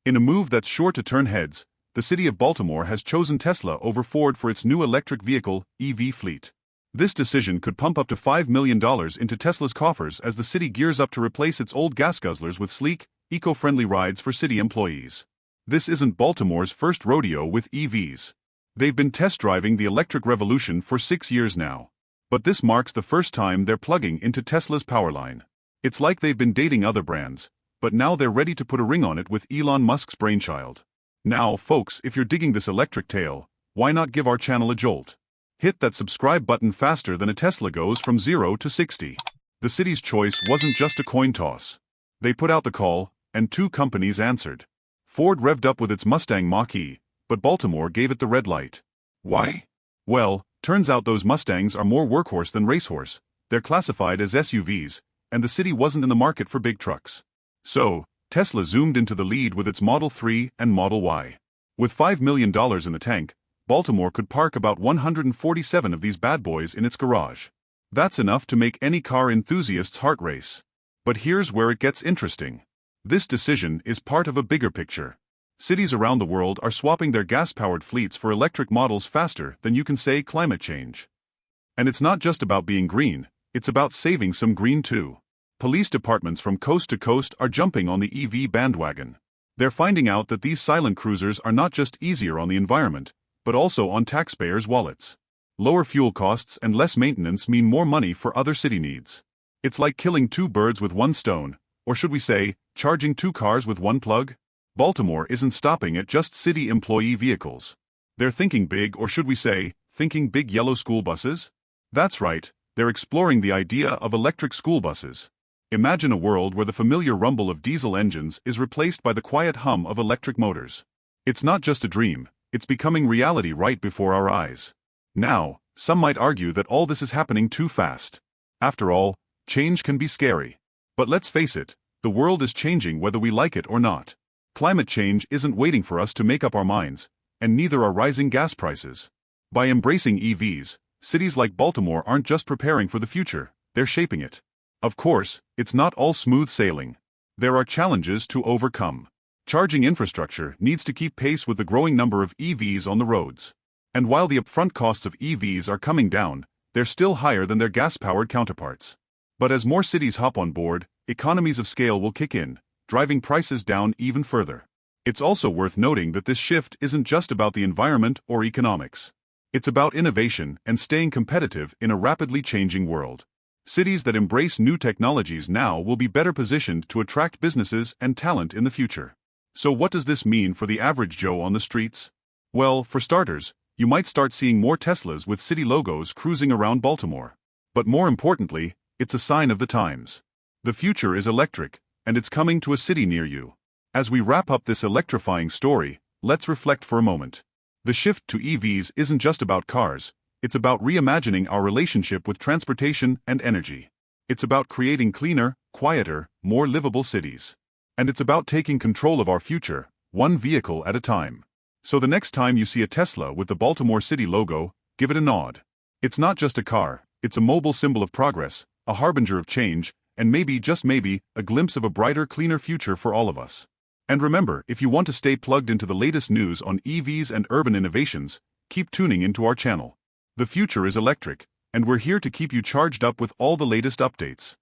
In a move that's sure to turn heads, the city of Baltimore has chosen Tesla over Ford for its new electric vehicle, EV fleet. This decision could pump up to $5 million into Tesla's coffers as the city gears up to replace its old gas guzzlers with sleek, eco-friendly rides for city employees. This isn't Baltimore's first rodeo with EVs. They've been test driving the electric revolution for 6 years now. But this marks the first time they're plugging into Tesla's power line. It's like they've been dating other brands, but now they're ready to put a ring on it with Elon Musk's brainchild. Now, folks, if you're digging this electric tale, why not give our channel a jolt? Hit that subscribe button faster than a Tesla goes from 0 to 60. The city's choice wasn't just a coin toss. They put out the call, and 2 companies answered. Ford revved up with its Mustang Mach-E, but Baltimore gave it the red light. Why? Well, turns out those Mustangs are more workhorse than racehorse. They're classified as SUVs, and the city wasn't in the market for big trucks. So, Tesla zoomed into the lead with its Model 3 and Model Y. With $5 million in the tank, Baltimore could park about 147 of these bad boys in its garage. That's enough to make any car enthusiast's heart race. But here's where it gets interesting. This decision is part of a bigger picture. Cities around the world are swapping their gas-powered fleets for electric models faster than you can say climate change. And it's not just about being green, it's about saving some green too. Police departments from coast to coast are jumping on the EV bandwagon. They're finding out that these silent cruisers are not just easier on the environment, but also on taxpayers' wallets. Lower fuel costs and less maintenance mean more money for other city needs. It's like killing 2 birds with 1 stone, or should we say, charging 2 cars with 1 plug? Baltimore isn't stopping at just city employee vehicles. They're thinking big, or should we say, thinking big yellow school buses? That's right, they're exploring the idea of electric school buses. Imagine a world where the familiar rumble of diesel engines is replaced by the quiet hum of electric motors. It's not just a dream, it's becoming reality right before our eyes. Now, some might argue that all this is happening too fast. After all, change can be scary. But let's face it, the world is changing whether we like it or not. Climate change isn't waiting for us to make up our minds, and neither are rising gas prices. By embracing EVs, cities like Baltimore aren't just preparing for the future, they're shaping it. Of course, it's not all smooth sailing. There are challenges to overcome. Charging infrastructure needs to keep pace with the growing number of EVs on the roads. And while the upfront costs of EVs are coming down, they're still higher than their gas-powered counterparts. But as more cities hop on board, economies of scale will kick in, driving prices down even further. It's also worth noting that this shift isn't just about the environment or economics. It's about innovation and staying competitive in a rapidly changing world. Cities that embrace new technologies now will be better positioned to attract businesses and talent in the future. So what does this mean for the average Joe on the streets? Well, for starters, you might start seeing more Teslas with city logos cruising around Baltimore. But more importantly, it's a sign of the times. The future is electric, and it's coming to a city near you. As we wrap up this electrifying story, let's reflect for a moment. The shift to EVs isn't just about cars, it's about reimagining our relationship with transportation and energy. It's about creating cleaner, quieter, more livable cities. And it's about taking control of our future, one vehicle at a time. So the next time you see a Tesla with the Baltimore City logo, give it a nod. It's not just a car, it's a mobile symbol of progress, a harbinger of change, and maybe, just maybe, a glimpse of a brighter, cleaner future for all of us. And remember, if you want to stay plugged into the latest news on EVs and urban innovations, keep tuning into our channel. The future is electric, and we're here to keep you charged up with all the latest updates.